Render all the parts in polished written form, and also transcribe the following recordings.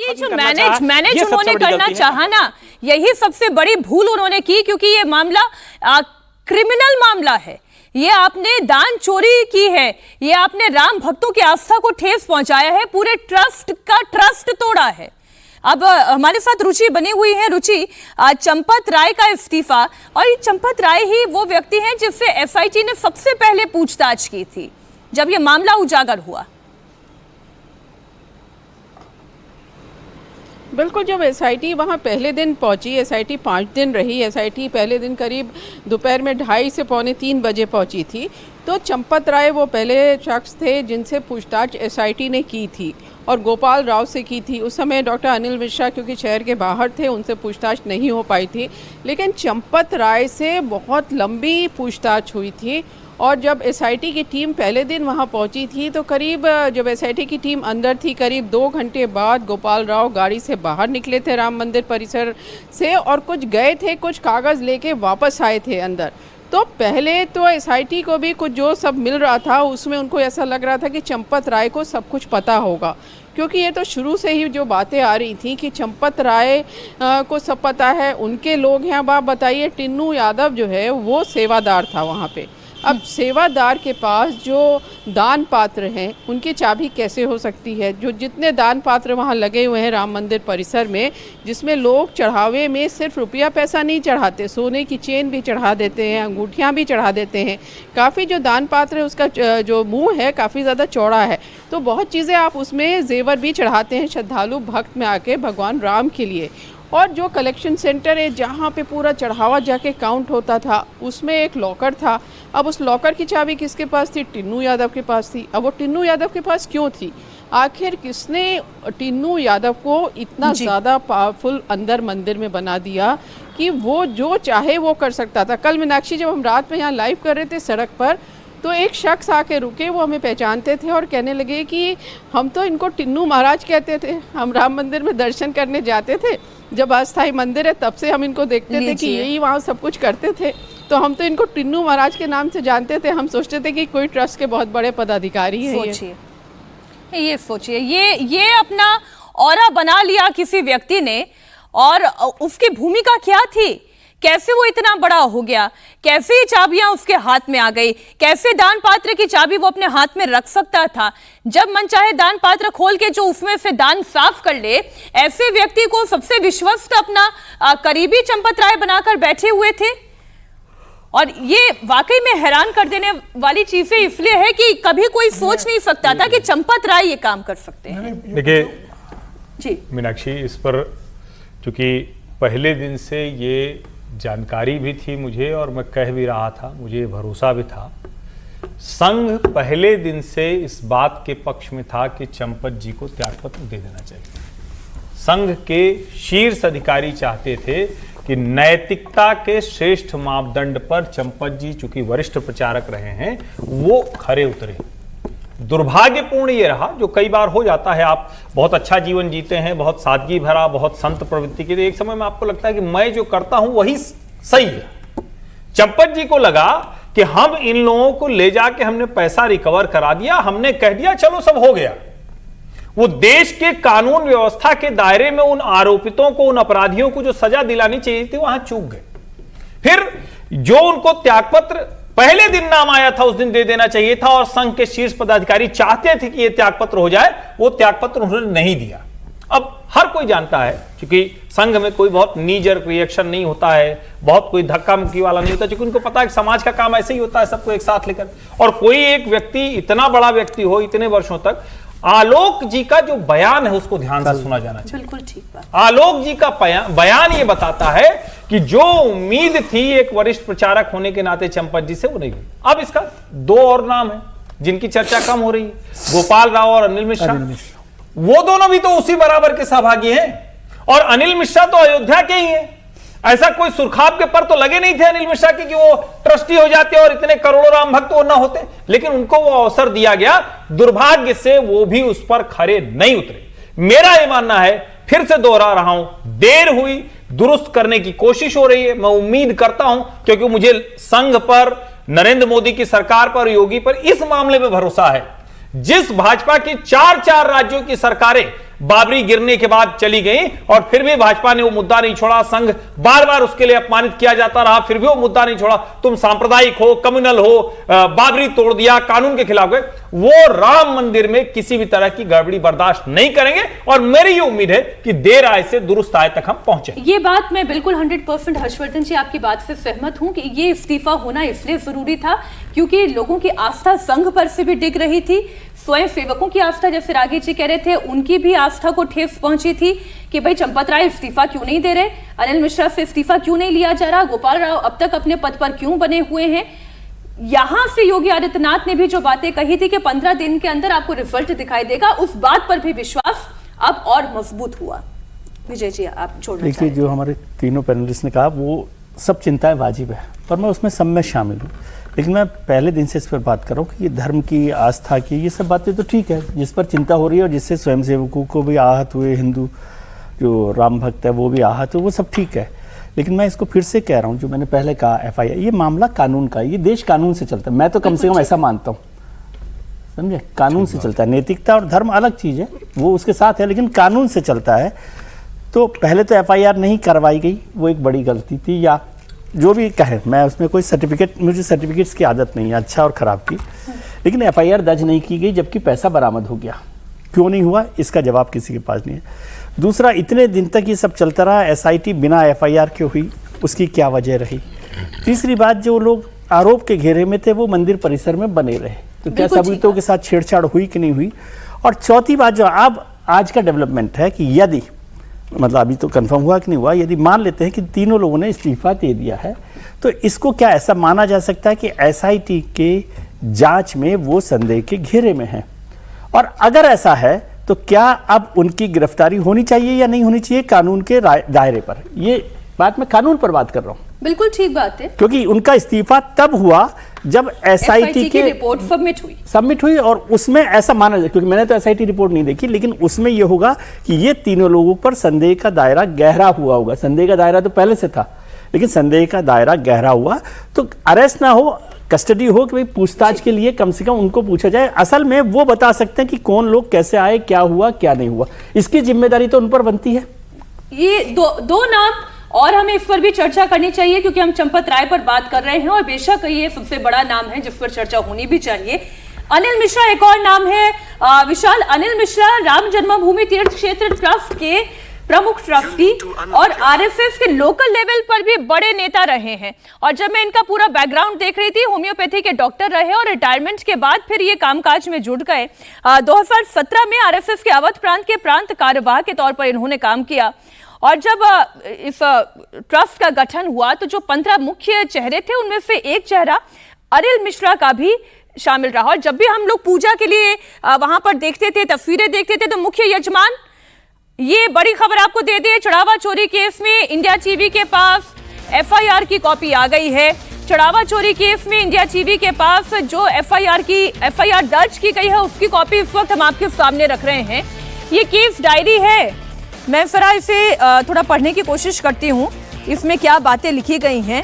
ये जो मैनेज उन्होंने करना चाहा ना, यही सबसे बड़ी भूल उन्होंने की, क्योंकि ये मामला क्रिमिनल मामला है। ये आपने दान चोरी की है, ये आपने राम भक्तों की आस्था को ठेस पहुंचाया है, पूरे ट्रस्ट का ट्रस्ट तोड़ा है। अब हमारे साथ रुचि बनी हुई है। रुचि, चंपत राय का इस्तीफा, और ये चंपत राय ही वो व्यक्ति हैं जिससे एसआईटी ने सबसे पहले पूछताछ की थी जब ये मामला उजागर हुआ। बिल्कुल, जब एसआईटी वहाँ पहले दिन पहुंची, एसआईटी 5 दिन रही, एसआईटी पहले दिन करीब दोपहर में 2:30 से पौने 3 बजे पहुंची थी, तो चंपत राय वो पहले शख्स थे जिनसे पूछताछ एसआईटी ने की थी और गोपाल राव से की थी। उस समय डॉक्टर अनिल मिश्रा क्योंकि शहर के बाहर थे, उनसे पूछताछ नहीं हो पाई थी, लेकिन चंपत राय से बहुत लंबी पूछताछ हुई थी। और जब एसआईटी की टीम पहले दिन वहां पहुंची थी, तो करीब जब एसआईटी की टीम अंदर थी, करीब 2 घंटे बाद गोपाल राव गाड़ी से बाहर निकले थे राम मंदिर परिसर से, और कुछ गए थे, कुछ कागज़ लेके वापस आए थे अंदर। तो पहले तो एसआईटी को भी कुछ जो सब मिल रहा था उसमें उनको ऐसा लग रहा था कि चंपत राय को सब कुछ पता होगा, क्योंकि ये तो शुरू से ही जो बातें आ रही थी कि चंपत राय को सब पता है, उनके लोग हैं। अब आप बताइए, टिन्नू यादव जो है वो सेवादार था वहाँ पे। अब सेवादार के पास जो दान पात्र हैं उनकी चाबी कैसे हो सकती है? जो जितने दान पात्र वहाँ लगे हुए हैं राम मंदिर परिसर में, जिसमें लोग चढ़ावे में सिर्फ रुपया पैसा नहीं चढ़ाते, सोने की चेन भी चढ़ा देते हैं, अंगूठियाँ भी चढ़ा देते हैं। काफ़ी जो दान पात्र है उसका जो मुंह है काफ़ी ज़्यादा चौड़ा है, तो बहुत चीज़ें आप उसमें जेवर भी चढ़ाते हैं श्रद्धालु भक्त में आके भगवान राम के लिए। और जो कलेक्शन सेंटर है जहाँ पे पूरा चढ़ावा जाके काउंट होता था, उसमें एक लॉकर था। अब उस लॉकर की चाबी किसके पास थी? टिन्नू यादव के पास थी। अब वो टिन्नू यादव के पास क्यों थी? आखिर किसने टिन्नू यादव को इतना ज़्यादा पावरफुल अंदर मंदिर में बना दिया कि वो जो चाहे वो कर सकता था? कल मीनाक्षी, जब हम रात में यहाँ लाइव कर रहे थे सड़क पर, तो एक शख्स आके रुके, वो हमें पहचानते थे और कहने लगे कि हम तो इनको टिन्नू महाराज कहते थे, हम राम मंदिर में दर्शन करने जाते थे, जब अस्थाई मंदिर है तब से हम इनको देखते थे कि यही वहाँ सब कुछ करते थे, तो हम तो इनको टिन्नू महाराज के नाम से जानते थे। हम सोचते थे कि कोई ट्रस्ट के बहुत बड़े पदाधिकारी हैं। ये सोचिए, ये अपना ऑरा बना लिया किसी व्यक्ति ने, और उसकी भूमिका क्या थी? कैसे वो इतना बड़ा हो गया? कैसे ये चाबियां उसके हाथ में आ गई? कैसे दान पात्र की चाबी वो अपने हाथ में रख सकता था? जब मन चाहे दान पात्र खोल के जो उसमें से दान साफ कर ले, ऐसे व्यक्ति को सबसे विश्वस्त अपना करीबी चंपत राय बनाकर बैठे हुए थे। और ये वाकई में हैरान कर देने वाली चीजें इसलिए है कि कभी कोई सोच नहीं सकता था कि चंपत राय ये काम कर सकते हैं। देखिए जी मीनाक्षी, इस पर चूंकि पहले दिन से ये जानकारी भी थी मुझे, और मैं कह भी रहा था, मुझे भरोसा भी था। संघ पहले दिन से इस बात के पक्ष में था कि चंपत जी को त्यागपत्र दे देना चाहिए। संघ के शीर्ष अधिकारी चाहते थे कि नैतिकता के श्रेष्ठ मापदंड पर चंपत जी, चूंकि वरिष्ठ प्रचारक रहे हैं, वो खरे उतरे। दुर्भाग्यपूर्ण ये रहा, जो कई बार हो जाता है, आप बहुत अच्छा जीवन जीते हैं, बहुत सादगी भरा, बहुत संत प्रवृत्ति के, तो एक समय में आपको लगता है कि मैं जो करता हूं वही सही है। चंपत जी को लगा कि हम इन लोगों को ले जाके हमने पैसा रिकवर करा दिया, हमने कह दिया चलो सब हो गया। वो देश के कानून व्यवस्था के दायरे में उन आरोपितों को, उन अपराधियों को जो सजा दिलानी चाहिए थी, वहां चूक गए। फिर जो उनको त्यागपत्र पहले दिन नाम आया था उस दिन दे देना चाहिए था, और संघ के शीर्ष पदाधिकारी चाहते थे कि यह त्यागपत्र हो जाए, वो त्यागपत्र उन्होंने नहीं दिया। अब हर कोई जानता है, क्योंकि संघ में कोई बहुत नीजर रिएक्शन नहीं होता है, बहुत कोई धक्का मुक्की वाला नहीं होता, क्योंकि उनको पता है कि समाज का काम ऐसे ही होता है, सबको एक साथ लेकर। और कोई एक व्यक्ति, इतना बड़ा व्यक्ति हो इतने वर्षों तक, आलोक जी का जो बयान है उसको ध्यान से सुना जाना चाहिए। बिल्कुल ठीक बात। आलोक जी का बयान ये बताता है कि जो उम्मीद थी एक वरिष्ठ प्रचारक होने के नाते चंपत जी से, वो नहीं हुई। अब इसका 2 और नाम है जिनकी चर्चा कम हो रही है, गोपाल राव और अनिल मिश्रा। वो दोनों भी तो उसी बराबर के सहभागी हैं, और अनिल मिश्रा तो अयोध्या के ही हैं। ऐसा कोई सुरखाब के पर तो लगे नहीं थे अनिल मिश्रा के कि वो ट्रस्टी हो जाते और इतने करोड़ों राम भक्त वो ना होते, लेकिन उनको वो अवसर दिया गया। दुर्भाग्य से वो भी उस पर खरे नहीं उतरे। मेरा ये मानना है, फिर से दोहरा रहा हूं, देर हुई, दुरुस्त करने की कोशिश हो रही है। मैं उम्मीद करता हूं, क्योंकि मुझे संघ पर, नरेंद्र मोदी की सरकार पर, योगी पर इस मामले में भरोसा है। जिस भाजपा की 4 राज्यों की सरकारें बाबरी गिरने के बाद चली गई और फिर भी भाजपा ने वो मुद्दा नहीं छोड़ा। संघ बार बार उसके लिए अपमानित किया जाता रहा, फिर भी वो मुद्दा नहीं छोड़ा। तुम सांप्रदायिक हो, कम्युनल हो, बाबरी तोड़ दिया, कानून के खिलाफ गए। वो राम मंदिर में किसी भी तरह की गड़बड़ी बर्दाश्त नहीं करेंगे और मेरी ये उम्मीद है कि देर आए से दुरुस्त आए तक हम पहुंचे। ये बात मैं बिल्कुल 100% हर्षवर्धन जी आपकी बात से सहमत हूं कि ये इस्तीफा होना इसलिए जरूरी था क्योंकि लोगों की आस्था संघ पर से भी डिग रही थी। स्वयं सेवकों की आस्था, जैसे राघव जी कह रहे थे, उनकी भी आस्था को ठेस पहुंची थी कि भाई चंपत राय इस्तीफा क्यों नहीं दे रहे, अनिल मिश्रा से इस्तीफा क्यों नहीं लिया जा रहा, गोपाल राव अब तक अपने पद पर क्यों बने हुए हैं। यहां से योगी आदित्यनाथ ने भी जो बातें कही थी कि 15 दिन के अंदर आपको रिजल्ट दिखाई देगा, उस बात पर भी विश्वास अब और मजबूत हुआ। विजय जी आप छोड़ना देखिए, जो हमारे तीनों पैनलिस्ट ने कहा वो सब चिंताएं वाजिब है और मैं उसमें सब में शामिल हूँ, लेकिन मैं पहले दिन से इस पर बात कर रहा हूँ कि ये धर्म की, आस्था की, ये सब बातें तो ठीक है, जिस पर चिंता हो रही है और जिससे स्वयंसेवकों को भी आहत हुए, हिंदू जो राम भक्त है वो भी आहत हुए, वो सब ठीक है। लेकिन मैं इसको फिर से कह रहा हूँ, जो मैंने पहले कहा, FIR, ये मामला कानून का है, ये देश कानून से चलता है। मैं तो कम से कम ऐसा मानता हूँ, समझे, कानून से चलता है। नैतिकता और धर्म अलग चीज़ है, वो उसके साथ है, लेकिन कानून से चलता है। तो पहले तो FIR नहीं करवाई गई, वो एक बड़ी गलती थी, या जो भी कहे, मैं उसमें कोई सर्टिफिकेट, मुझे सर्टिफिकेट्स की आदत नहीं है अच्छा और ख़राब की, लेकिन FIR दर्ज नहीं की गई जबकि पैसा बरामद हो गया। क्यों नहीं हुआ, इसका जवाब किसी के पास नहीं है। दूसरा, इतने दिन तक ये सब चलता रहा, SIT बिना FIR के हुई, उसकी क्या वजह रही। तीसरी बात, जो लोग आरोप के घेरे में थे वो मंदिर परिसर में बने रहे, तो क्या सबूतों के साथ छेड़छाड़ हुई कि नहीं हुई। और चौथी बात, जो अब आज का डेवलपमेंट है कि यदि, मतलब अभी तो कंफर्म हुआ कि नहीं हुआ, यदि मान लेते हैं कि तीनों लोगों ने इस्तीफा दे दिया है, तो इसको क्या ऐसा माना जा सकता है कि SIT के जांच में वो संदेह के घेरे में है, और अगर ऐसा है तो क्या अब उनकी गिरफ्तारी होनी चाहिए या नहीं होनी चाहिए कानून के दायरे पर। ये बात मैं कानून पर बात कर रहा हूँ, बिल्कुल ठीक बात है, क्योंकि उनका इस्तीफा तब हुआ जब SIT की रिपोर्ट सबमिट हुई और उसमें ऐसा माना जाए, क्योंकि मैंने तो SIT रिपोर्ट नहीं देखी, लेकिन उसमें यह होगा कि ये तीनों लोगों पर संदेह का दायरा गहरा हुआ होगा। संदेह का दायरा तो पहले से था, लेकिन संदेह का दायरा गहरा हुआ, तो अरेस्ट ना हो, कस्टडी हो, कि भाई पूछताछ के लिए कम से कम उनको पूछा जाए। असल में वो बता सकते हैं कि कौन लोग कैसे आए, क्या हुआ क्या नहीं हुआ, इसकी जिम्मेदारी तो उन पर बनती है। ये दो नाम और हमें इस पर भी चर्चा करनी चाहिए क्योंकि हम चंपत राय पर बात कर रहे हैं और बेशक ये सबसे बड़ा नाम है जिस पर चर्चा होनी भी चाहिए। अनिल मिश्रा एक और नाम है, विशाल। अनिल मिश्रा राम जन्मभूमि तीर्थ क्षेत्र ट्रस्ट के प्रमुख ट्रस्टी और RSS के लोकल लेवल पर भी बड़े नेता रहे हैं, और जब मैं इनका पूरा बैकग्राउंड देख रही थी, होम्योपैथी के डॉक्टर रहे और रिटायरमेंट के बाद फिर ये कामकाज में जुट गए। 2017 में RSS के अवध प्रांत के प्रांत कार्यवाह के तौर पर इन्होंने काम किया, और जब इस ट्रस्ट का गठन हुआ तो जो 15 मुख्य चेहरे थे उनमें से एक चेहरा अनिल मिश्रा का भी शामिल रहा। और जब भी हम लोग पूजा के लिए वहां पर देखते थे, तस्वीरें देखते थे, तो मुख्य यजमान, ये बड़ी खबर आपको दे दे, चढ़ावा चोरी केस में इंडिया टीवी के पास FIR की कॉपी आ गई है। चढ़ावा चोरी केस में इंडिया टीवी के पास जो FIR दर्ज की गई है उसकी कॉपी इस वक्त हम आपके सामने रख रहे हैं। ये केस डायरी है, मैं जरा इसे थोड़ा पढ़ने की कोशिश करती हूँ, इसमें क्या बातें लिखी गई हैं।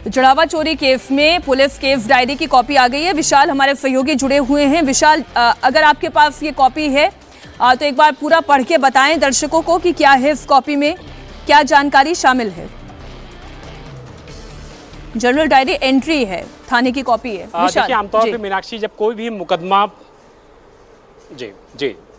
चढ़ावा चोरी केस में पुलिस केस डायरी की कॉपी आ गई है। विशाल हमारे सहयोगी जुड़े हुए हैं। विशाल, अगर आपके पास ये कॉपी है तो एक बार पूरा पढ़ के बताएं दर्शकों को कि क्या है इस कॉपी में, क्या जानकारी शामिल है। जनरल डायरी एंट्री है, थाने की कॉपी है। देखिए, आमतौर पर मीनाक्षी जब कोई भी मुकदमा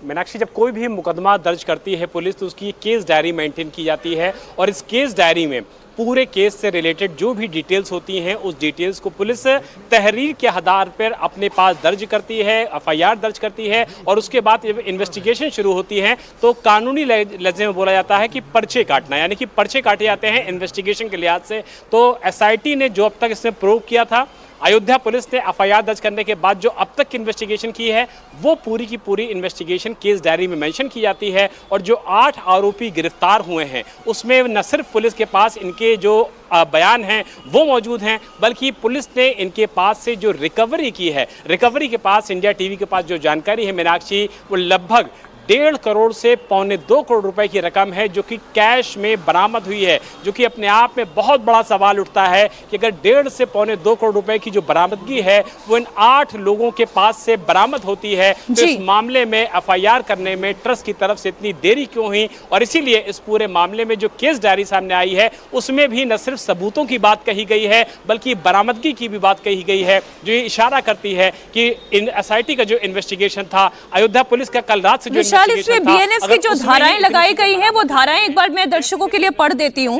मीनाक्षी जब कोई भी मुकदमा दर्ज करती है पुलिस, तो उसकी केस डायरी मेंटेन की जाती है, और इस केस डायरी में पूरे केस से रिलेटेड जो भी डिटेल्स होती हैं उस डिटेल्स को पुलिस तहरीर के आधार पर अपने पास दर्ज करती है, FIR दर्ज करती है, और उसके बाद जब इन्वेस्टिगेशन शुरू होती है तो कानूनी लहजे में बोला जाता है कि पर्चे काटना, यानी कि पर्चे काटे जाते हैं इन्वेस्टिगेशन के लिहाज से। तो SIT ने जो अब तक इसमें प्रूव किया था, अयोध्या पुलिस ने FIR दर्ज करने के बाद जो अब तक की इन्वेस्टिगेशन की है, वो पूरी की पूरी इन्वेस्टिगेशन केस डायरी में मेंशन की जाती है। और जो 8 आरोपी गिरफ्तार हुए हैं उसमें न सिर्फ पुलिस के पास इनके जो बयान हैं वो मौजूद हैं, बल्कि पुलिस ने इनके पास से जो रिकवरी की है, रिकवरी के पास इंडिया टीवी के पास जो जानकारी है मीनाक्षी, वो लगभग 1.5 करोड़ से 1.25 करोड़ रुपए की रकम है जो कि कैश में बरामद हुई है, जो कि अपने आप में बहुत बड़ा सवाल उठता है कि अगर 1.5 से 1.25 करोड़ रुपए की जो बरामदगी है वो इन 8 लोगों के पास से बरामद होती है, तो इस मामले में एफआईआर करने में ट्रस्ट की तरफ से इतनी देरी क्यों हुई। और इसीलिए इस पूरे मामले में जो केस डायरी सामने आई है उसमें भी न सिर्फ सबूतों की बात कही गई है बल्कि बरामदगी की भी बात कही गई है, जो ये इशारा करती है कि इन एसआईटी का जो इन्वेस्टिगेशन था, अयोध्या पुलिस का कल रात से जो इसमें बीएनएस की जो धाराएं लगाई गई हैं वो धाराएं एक बार मैं दर्शकों के लिए पढ़ देती हूं।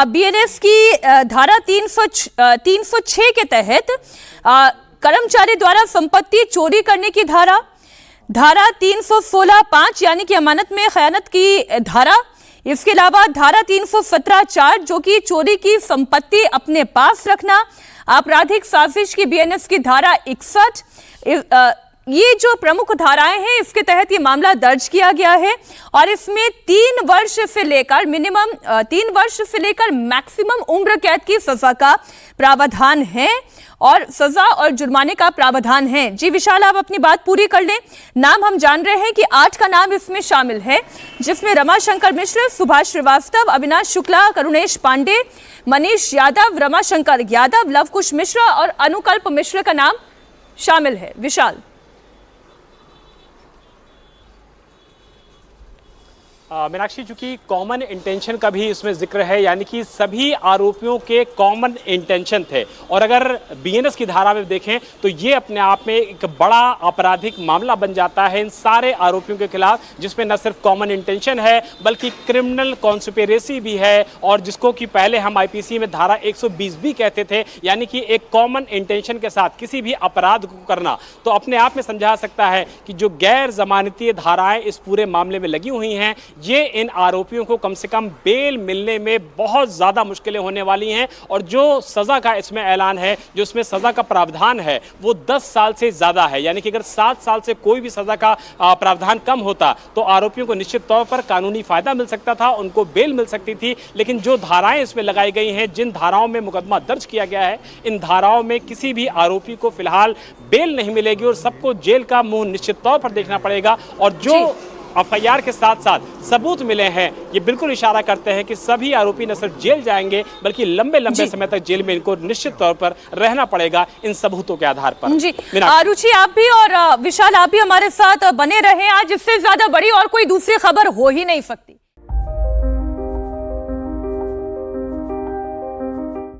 बीएनएस की धारा 306 के तहत कर्मचारी द्वारा संपत्ति चोरी करने की धारा 316(5) यानी कि अमानत में खयानत की धारा, इसके अलावा धारा 317(4) जो कि चोरी की संपत्ति अपने पास रखना, आपराधिक साजिश की बीएनएस की धारा 61, ये जो प्रमुख धाराएं हैं इसके तहत ये मामला दर्ज किया गया है और इसमें 3 वर्ष से लेकर मैक्सिमम उम्र कैद की सजा का प्रावधान है और सजा और जुर्माने का प्रावधान है। जी विशाल, आप अपनी बात पूरी कर लें। नाम हम जान रहे हैं कि 8 का नाम इसमें शामिल है, जिसमें रमाशंकर मिश्र, सुभाष श्रीवास्तव, अविनाश शुक्ला, करुणेश पांडे, मनीष यादव, रमाशंकर यादव, लवकुश मिश्रा और अनुकल्प मिश्र का नाम शामिल है। विशाल, मीनाक्षी, चूंकि कॉमन इंटेंशन का भी इसमें जिक्र है, यानी कि सभी आरोपियों के कॉमन इंटेंशन थे, और अगर बीएनएस की धारा में देखें तो ये अपने आप में एक बड़ा आपराधिक मामला बन जाता है इन सारे आरोपियों के खिलाफ, जिसमें न सिर्फ कॉमन इंटेंशन है बल्कि क्रिमिनल कॉन्स्पिरेसी भी है, और जिसको कि पहले हम आईपीसी में धारा 120 भी कहते थे, यानी कि एक कॉमन इंटेंशन के साथ किसी भी अपराध को करना, तो अपने आप में समझा सकता है कि जो गैर जमानती धाराएं इस पूरे मामले में लगी हुई हैं, ये इन आरोपियों को कम से कम बेल मिलने में बहुत ज्यादा मुश्किलें होने वाली हैं। और जो सजा का इसमें ऐलान है, जो इसमें सजा का प्रावधान है वो 10 साल से ज्यादा है, यानी कि अगर 7 साल से कोई भी सजा का प्रावधान कम होता तो आरोपियों को निश्चित तौर पर कानूनी फायदा मिल सकता था, उनको बेल मिल सकती थी। लेकिन जो धाराएं इसमें लगाई गई हैं, जिन धाराओं में मुकदमा दर्ज किया गया है, इन धाराओं में किसी भी आरोपी को फिलहाल बेल नहीं मिलेगी और सबको जेल का मुंह निश्चित तौर पर देखना पड़ेगा। और जो एफआईआर के साथ साथ सबूत मिले हैं, ये बिल्कुल इशारा करते हैं कि सभी आरोपी न सिर्फ जेल जाएंगे बल्कि लंबे समय तक जेल में इनको निश्चित तौर पर रहना पड़ेगा इन सबूतों के आधार पर। जी रुचि, आप भी और विशाल आप भी हमारे साथ बने रहे। आज इससे ज्यादा बड़ी और कोई दूसरी खबर हो ही नहीं सकती।